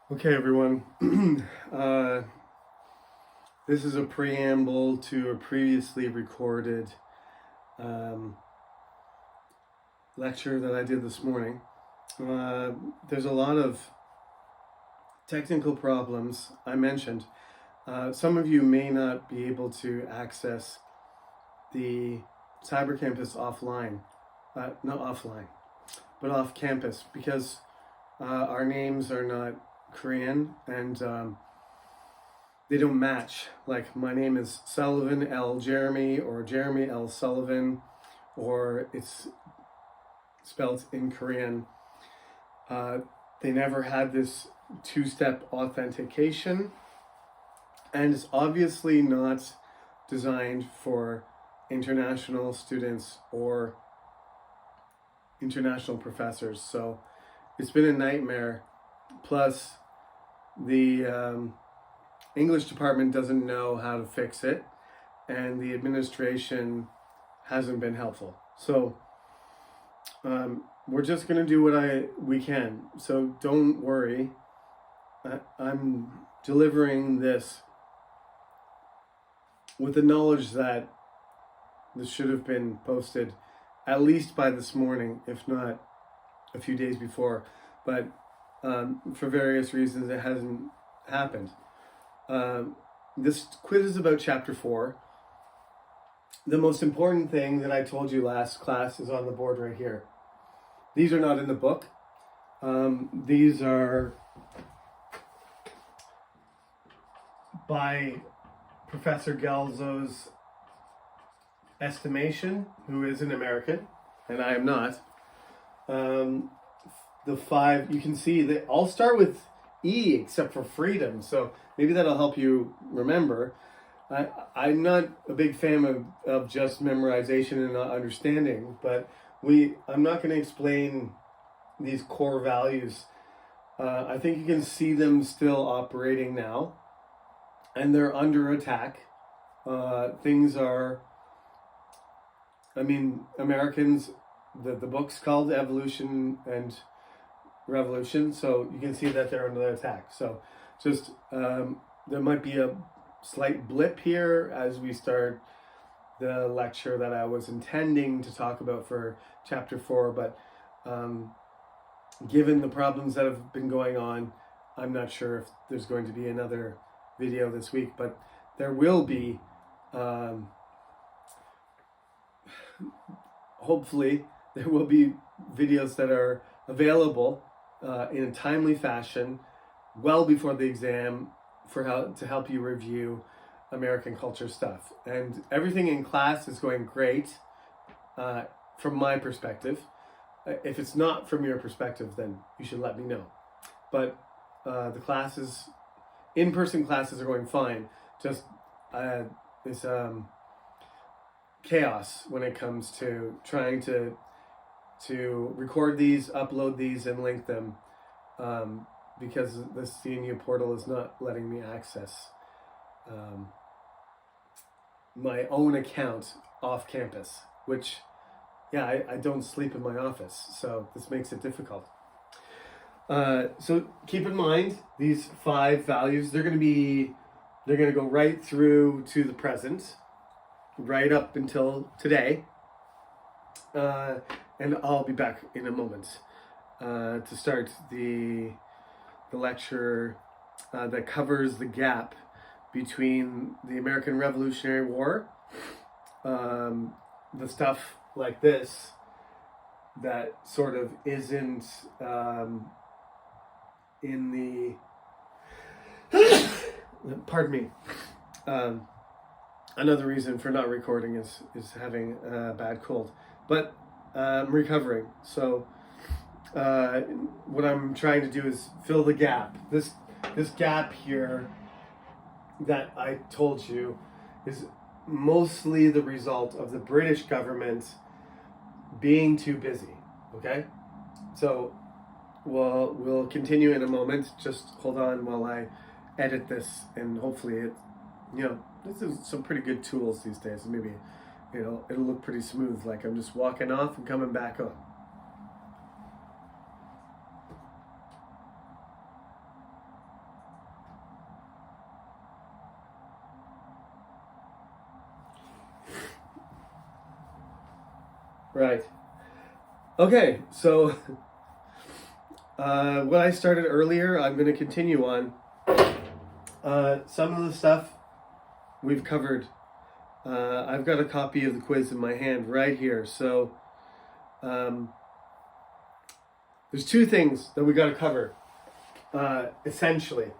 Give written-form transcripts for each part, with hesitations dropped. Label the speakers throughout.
Speaker 1: Okay, everyone. uh, this is a preamble to a previously recorded lecture that I did this morning. There's a lot of technical problems I mentioned. Some of you may not be able to access the cyber campus offline, not offline, but off campus because our names are not Korean and they don't match. Like my name is Sullivan L. Jeremy or Jeremy L. Sullivan, or it's spelled in Korean. They never had this two-step authentication, and it's obviously not designed for international students or international professors. So it's been a nightmare. Plus, the English department doesn't know how to fix it, and the administration hasn't been helpful. So we're just going to do what we can. So don't worry. I'm delivering this with the knowledge that this should have been posted at least by this morning, if not a few days before. But for various reasons, it hasn't happened. This quiz is about chapter 4. The most important thing that I told you last class is on the board right here. These are not in the book. These are by Professor Gelzo's estimation, who is an American, and I am not. The 5, you can see they all start with E except for freedom, so maybe that'll help you remember. I'm not a big fan of just memorization and not understanding, but I'm not going to explain these core values. I think you can see them still operating now, and they're under attack. Americans, the book's called Evolution and Revolution, so you can see that they're under attack. So just there might be a slight blip here as we start the lecture that I was intending to talk about for chapter 4, but given the problems that have been going on, I'm not sure if there's going to be another video this week, but there will be. Hopefully there will be videos that are available in a timely fashion well before the exam to help you review American culture stuff. And everything in class is going great from my perspective. If it's not from your perspective, then you should let me know. But the classes, in-person classes, are going fine. Just this chaos when it comes to trying to record these, upload these, and link them, because the CNU portal is not letting me access my own account off campus, which, yeah, I don't sleep in my office, so this makes it difficult. So keep in mind these 5 values. They're going to go right through to the present, right up until today, and I'll be back in a moment to start the lecture that covers the gap between the American Revolutionary War, the stuff like this that sort of isn't in the pardon me. Another reason for not recording is having a bad cold, but I'm recovering. So what I'm trying to do is fill the gap. This gap here that I told you is mostly the result of the British government being too busy. Okay, so we'll continue in a moment. Just hold on while I edit this, and hopefully this is some pretty good tools these days. Maybe it'll look pretty smooth, like I'm just walking off and coming back on. Right. Okay, so what I started earlier, I'm going to continue on. Some of the stuff we've covered. I've got a copy of the quiz in my hand right here. So there's two things that we got to cover, essentially.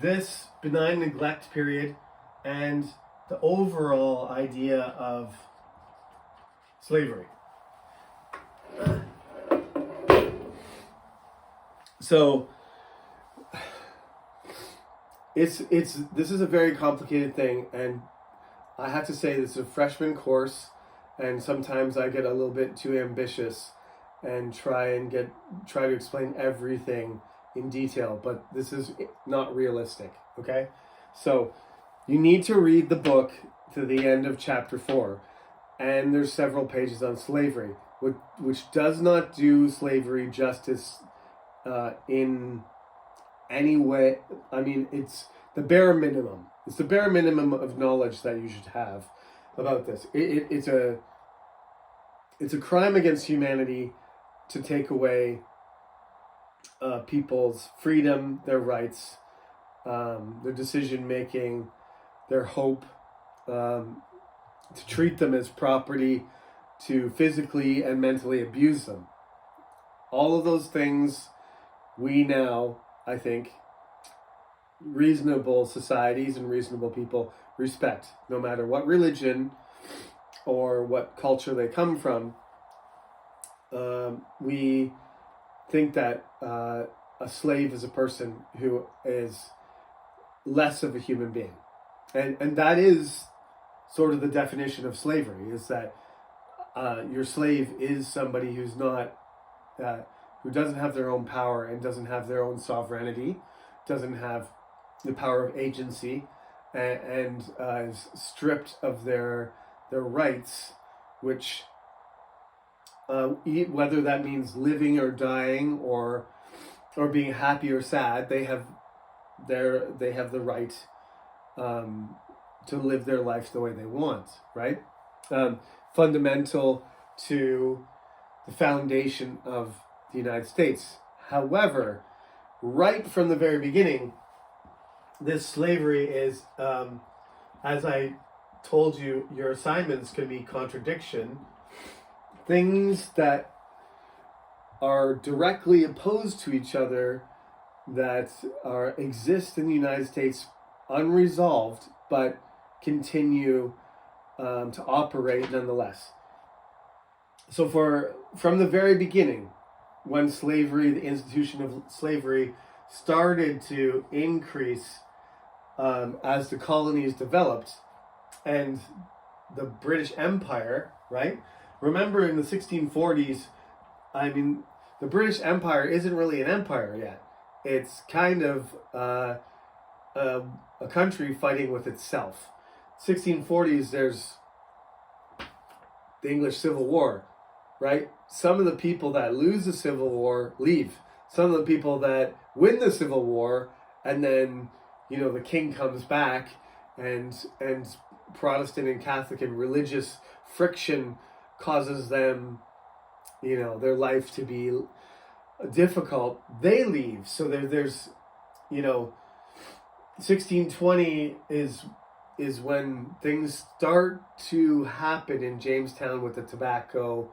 Speaker 1: This benign neglect period and the overall idea of slavery. So this is a very complicated thing, and I have to say this is a freshman course, and sometimes I get a little bit too ambitious and try to explain everything in detail, but this is not realistic, okay? So you need to read the book to the end of chapter 4, and there's several pages on slavery, which does not do slavery justice in any way. I mean, it's the bare minimum. It's the bare minimum of knowledge that you should have about this. It's a crime against humanity to take away people's freedom, their rights, their decision making, their hope, to treat them as property, to physically and mentally abuse them. All of those things we now, I think, reasonable societies and reasonable people respect, no matter what religion or what culture they come from. We think that a slave is a person who is less of a human being. And that is sort of the definition of slavery, is that your slave is somebody who's not, who doesn't have their own power and doesn't have their own sovereignty, doesn't have the power of agency, and is stripped of their rights, which whether that means living or dying or being happy or sad, they have the right to live their life the way they want, right? Fundamental to the foundation of the United States. However, right from the very beginning, this slavery is, as I told you, your assignments can be contradiction. Things that are directly opposed to each other that exist in the United States unresolved, but continue to operate nonetheless. So from the very beginning, when slavery, the institution of slavery, started to increase as the colonies developed, and the British Empire, right? Remember in the 1640s, I mean, the British Empire isn't really an empire yet. It's kind of a country fighting with itself. 1640s, there's the English Civil War, right? Some of the people that lose the Civil War leave. Some of the people that win the Civil War, and then, the king comes back, and Protestant and Catholic and religious friction causes them, their life to be difficult. They leave. So there's 1620 is when things start to happen in Jamestown with the tobacco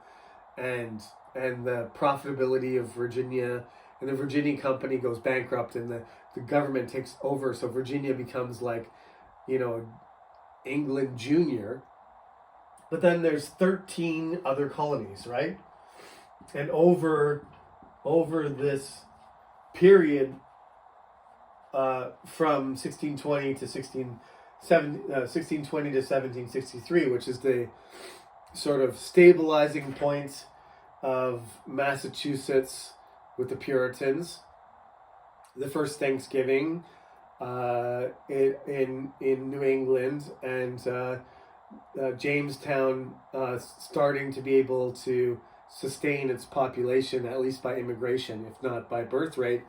Speaker 1: and the profitability of Virginia, and the Virginia Company goes bankrupt and the government takes over. So Virginia becomes like, England Junior. But then there's 13 other colonies, right? And over this period, from 1620 to 1620 to 1763, which is the sort of stabilizing point of Massachusetts with the Puritans, the first Thanksgiving in New England, and Jamestown starting to be able to sustain its population, at least by immigration, if not by birth rate,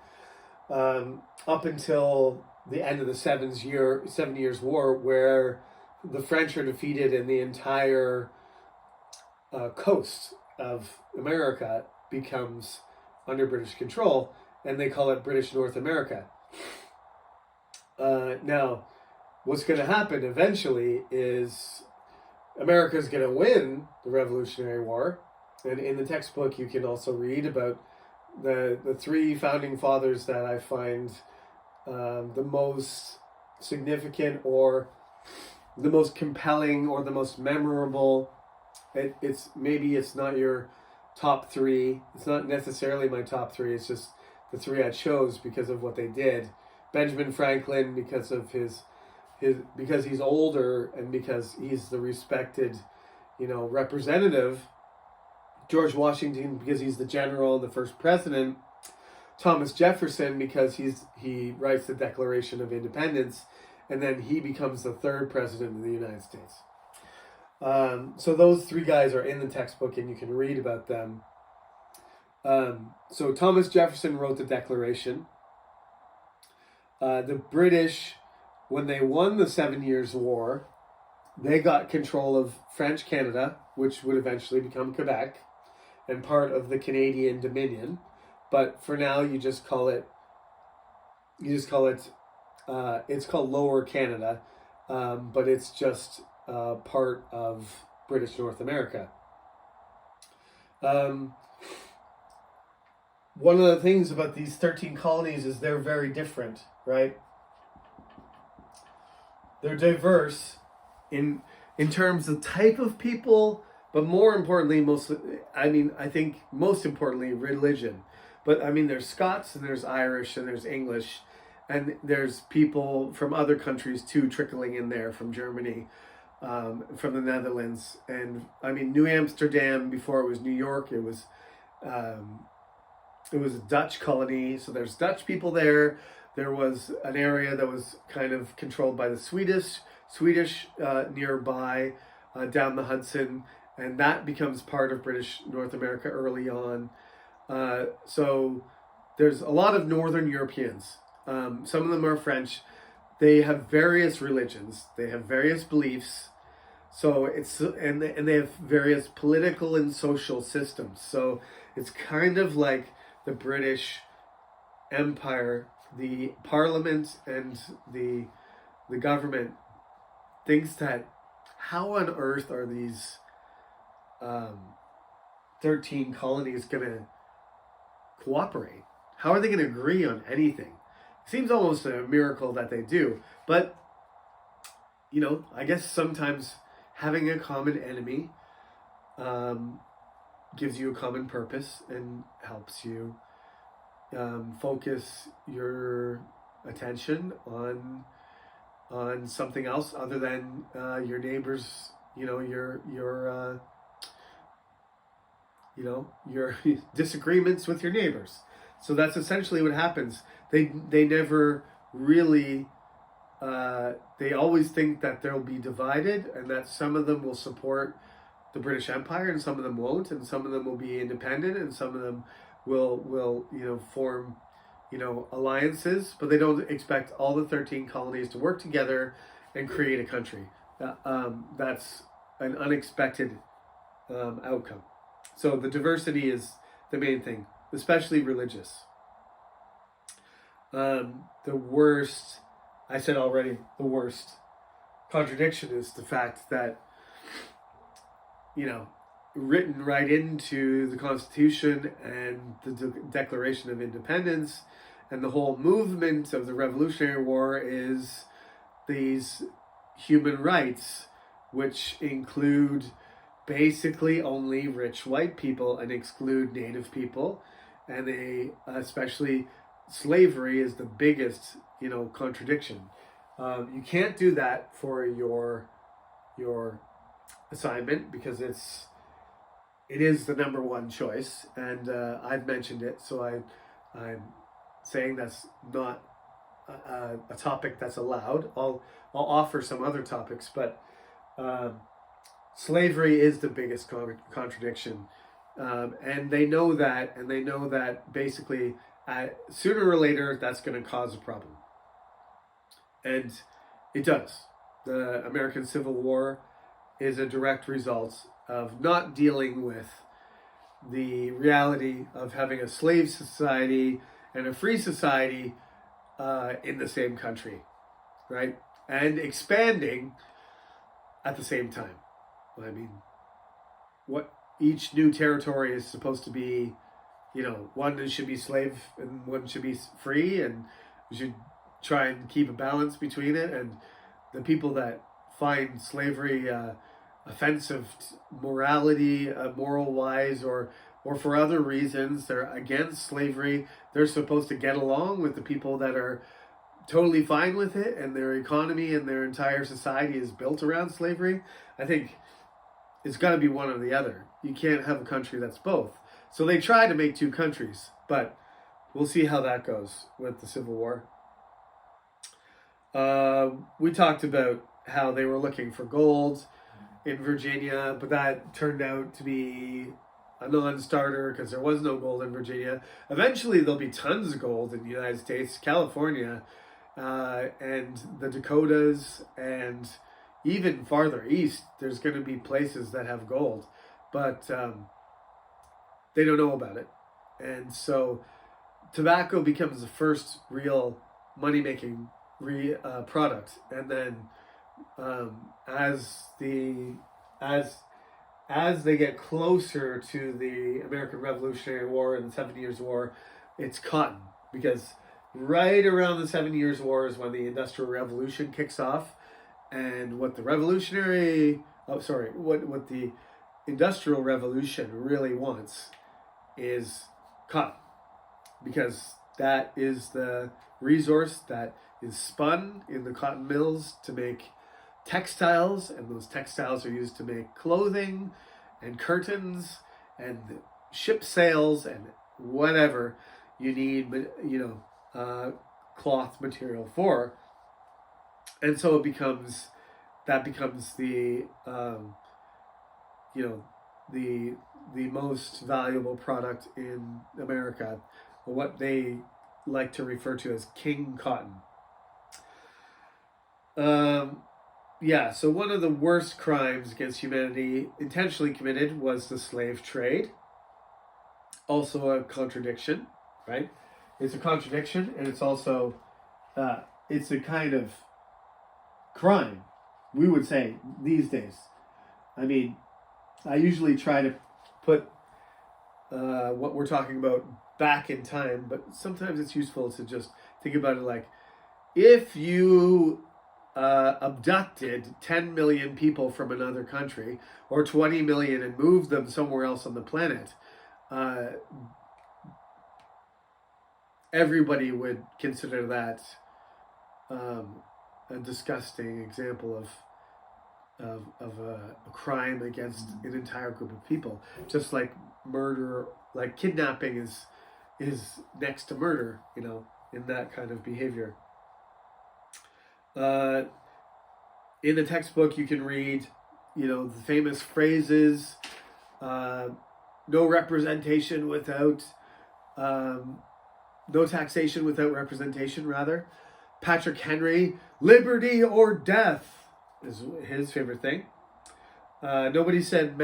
Speaker 1: up until the end of the Seven Years' War, where the French are defeated and the entire coast of America becomes under British control, and they call it British North America. Now, what's going to happen eventually is America's going to win the Revolutionary War. And in the textbook, you can also read about the three founding fathers that I find the most significant, or the most compelling, or the most memorable. It's not your top three. It's not necessarily my top three. It's just the three I chose because of what they did. Benjamin Franklin, because of because he's older and because he's the respected, representative. George Washington, because he's the general, the first president. Thomas Jefferson, because he writes the Declaration of Independence, and then he becomes the third president of the United States. So those three guys are in the textbook, and you can read about them. So Thomas Jefferson wrote the Declaration. The British, when they won the 7 Years' War, they got control of French Canada, which would eventually become Quebec, and part of the Canadian Dominion. But for now, it's called Lower Canada, but it's just part of British North America. One of the things about these 13 colonies is they're very different, right? They're diverse in terms of type of people, but more importantly, I think most importantly, religion. But there's Scots, and there's Irish, and there's English, and there's people from other countries too trickling in there, from Germany, from the Netherlands, and New Amsterdam, before it was New York, it was a Dutch colony, so there's Dutch people there. There was an area that was kind of controlled by the Swedish nearby, down the Hudson, and that becomes part of British North America early on. So there's a lot of Northern Europeans. Some of them are French. They have various religions. They have various beliefs. So and they have various political and social systems. So it's kind of like the British Empire. The Parliament and the government thinks that, how on earth are these 13 colonies going to cooperate? How are they going to agree on anything? It seems almost a miracle that they do. But, I guess sometimes having a common enemy gives you a common purpose and helps you focus your attention on something else other than your neighbors, your disagreements with your neighbors. So that's essentially what happens. They never really, they always think that they'll be divided, and that some of them will support the British Empire and some of them won't, and some of them will be independent, and some of them will form alliances, but they don't expect all the 13 colonies to work together and create a country. That's an unexpected outcome. So the diversity is the main thing, especially religious. The worst contradiction is the fact that, written right into the Constitution and the Declaration of Independence and the whole movement of the Revolutionary War is these human rights, which include basically only rich white people and exclude Native people, and especially slavery is the biggest contradiction. You can't do that for your assignment because it is the number one choice, and I've mentioned it, so I'm saying that's not a topic that's allowed. I'll offer some other topics, but slavery is the biggest contradiction, and they know that, basically sooner or later that's going to cause a problem, and it does. The American Civil War is a direct result of not dealing with the reality of having a slave society and a free society in the same country, right? And expanding at the same time. I mean, what each new territory is supposed to be, one should be slave and one should be free, and we should try and keep a balance between it. And the people that find slavery offensive morality, moral wise, or for other reasons, they're against slavery. They're supposed to get along with the people that are totally fine with it, and their economy and their entire society is built around slavery. I think it's got to be one or the other. You can't have a country that's both. So they try to make two countries, but we'll see how that goes with the Civil War. We talked about how they were looking for gold in Virginia, but that turned out to be a non-starter because there was no gold in Virginia. Eventually, there'll be tons of gold in the United States, California, and the Dakotas, and even farther east, there's going to be places that have gold, but they don't know about it. And so tobacco becomes the first real money-making product. And then as they get closer to the American Revolutionary War and the 7 Years' War, it's cotton, because right around the 7 Years' War is when the Industrial Revolution kicks off, and what the Industrial Revolution really wants is cotton, because that is the resource that is spun in the cotton mills to make textiles, and those textiles are used to make clothing and curtains and ship sails and whatever you need, cloth material for. And so becomes the the most valuable product in America, what they like to refer to as king cotton. So one of the worst crimes against humanity intentionally committed was the slave trade. Also a contradiction, right? It's a contradiction, and it's also it's a kind of crime, we would say, these days. I mean, I usually try to put what we're talking about back in time, but sometimes it's useful to just think about it like, if you abducted 10 million people from another country, or 20 million, and moved them somewhere else on the planet, everybody would consider that a disgusting example of a crime against an entire group of people. Just like murder, like kidnapping is next to murder, in that kind of behavior. In the textbook, you can read, the famous phrases, no representation without, no taxation without representation, rather. Patrick Henry, liberty or death is his favorite thing. Nobody said,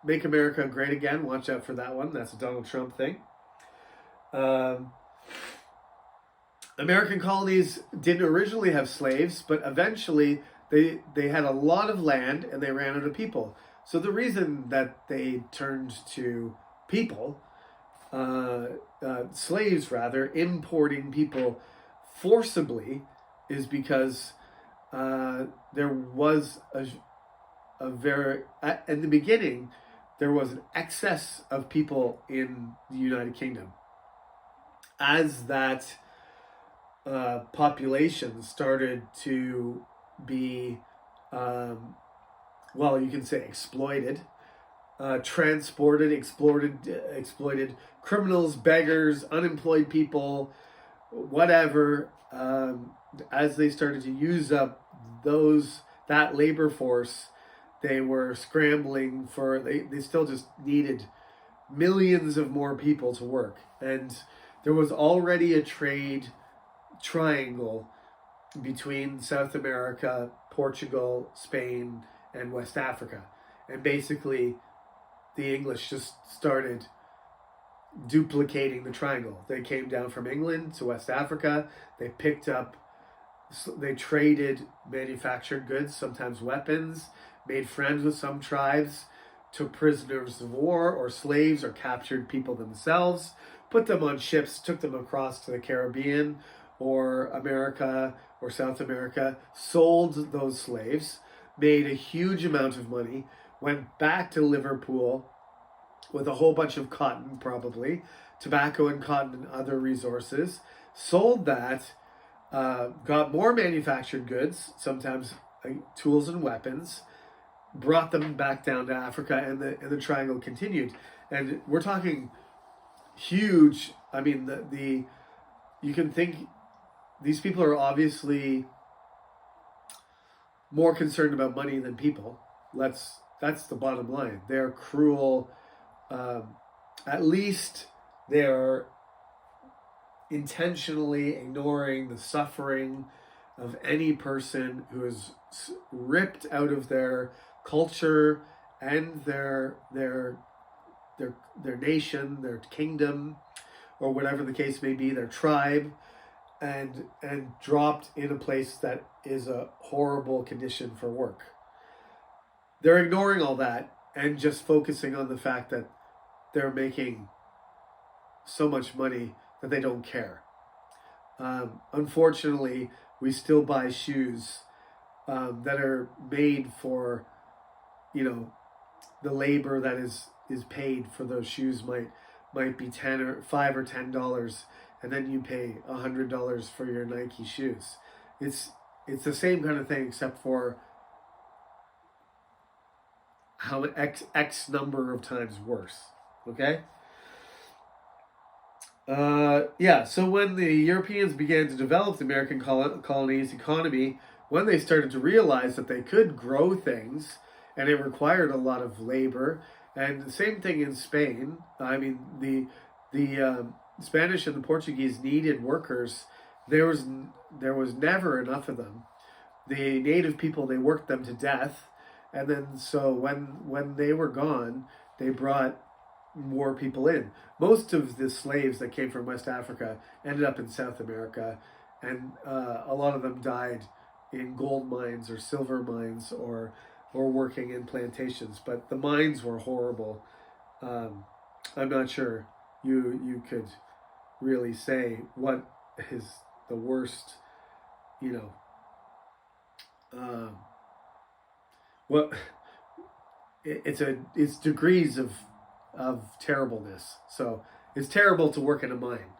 Speaker 1: make America great again. Watch out for that one. That's a Donald Trump thing. American colonies didn't originally have slaves, but eventually they had a lot of land and they ran out of people. So the reason that they turned to people, slaves rather, importing people forcibly, is because there was in the beginning, there was an excess of people in the United Kingdom. As that population started to be, you can say exploited, transported, exploited, criminals, beggars, unemployed people, whatever, as they started to use up that labor force, they were scrambling for, they still just needed millions of more people to work. And there was already a trade triangle between South America, Portugal, Spain, and West Africa. And basically, the English just started duplicating the triangle. They came down from England to West Africa. They picked up, they traded manufactured goods, sometimes weapons, made friends with some tribes, took prisoners of war or slaves or captured people themselves, put them on ships, took them across to the Caribbean or America or South America, sold those slaves, made a huge amount of money, went back to Liverpool with a whole bunch of cotton, probably, tobacco and cotton and other resources, sold that, got more manufactured goods, sometimes tools and weapons, brought them back down to Africa, and the triangle continued. And we're talking huge. I mean, the you can think these people are obviously more concerned about money than people. That's the bottom line. They're cruel. At least they're intentionally ignoring the suffering of any person who is ripped out of their culture and their nation, their kingdom, or whatever the case may be, their tribe, and dropped in a place that is a horrible condition for work. They're ignoring all that and just focusing on the fact that they're making so much money that they don't care. Unfortunately, we still buy shoes that are made for, the labor that is paid for those shoes might be $5 or $10, and then you pay $100 for your Nike shoes. It's the same kind of thing, except for how X number of times worse. Okay? So when the Europeans began to develop the American colonies economy, when they started to realize that they could grow things, and it required a lot of labor, and the same thing in Spain. I mean, the Spanish and the Portuguese needed workers. There was never enough of them. The native people, they worked them to death, and then so when they were gone, they brought more people in. Most of the slaves that came from West Africa ended up in South America, and a lot of them died in gold mines or silver mines or working in plantations. But the mines were horrible. I'm not sure you could really say what is the worst, what it's degrees of terribleness. So it's terrible to work in a mine.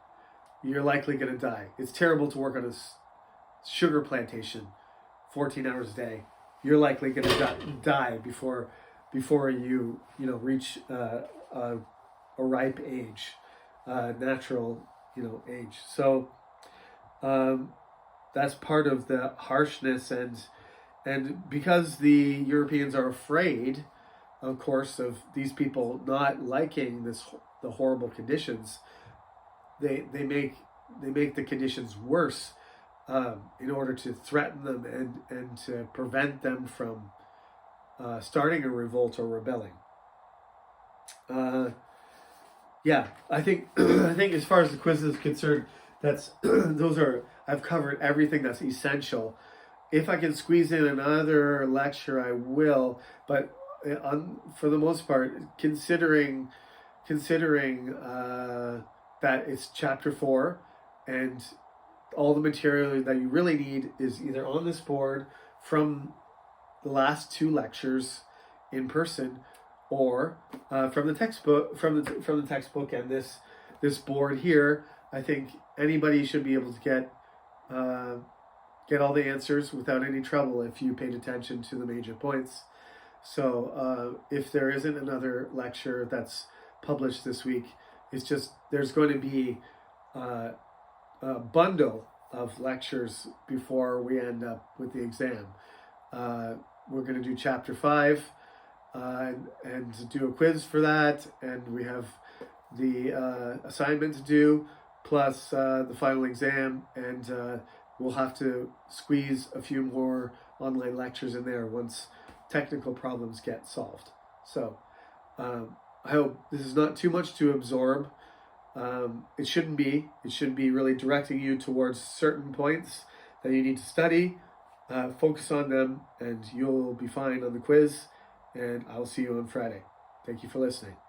Speaker 1: You're likely going to die. It's terrible to work on a sugar plantation 14 hours a day. You're likely going to die before you reach a ripe age, natural age. So that's part of the harshness, and because the Europeans are afraid, of course, of these people not liking the horrible conditions, they make the conditions worse in order to threaten them and to prevent them from starting a revolt or rebelling. I think as far as the quiz is concerned, that's I've covered everything that's essential. If I can squeeze in another lecture, I will. But for the most part, considering that it's chapter 4, and all the material that you really need is either on this board from the last 2 lectures in person, or from the textbook, from the textbook, and this board here. I think anybody should be able to get all the answers without any trouble if you paid attention to the major points. So if there isn't another lecture that's published this week, it's just there's going to be a bundle of lectures before we end up with the exam. We're going to do chapter 5 and do a quiz for that, and we have the assignment to do, plus the final exam, and we'll have to squeeze a few more online lectures in there once technical problems get solved. So I hope this is not too much to absorb. It shouldn't be. It should be really directing you towards certain points that you need to study. Focus on them, and you'll be fine on the quiz. And I'll see you on Friday. Thank you for listening.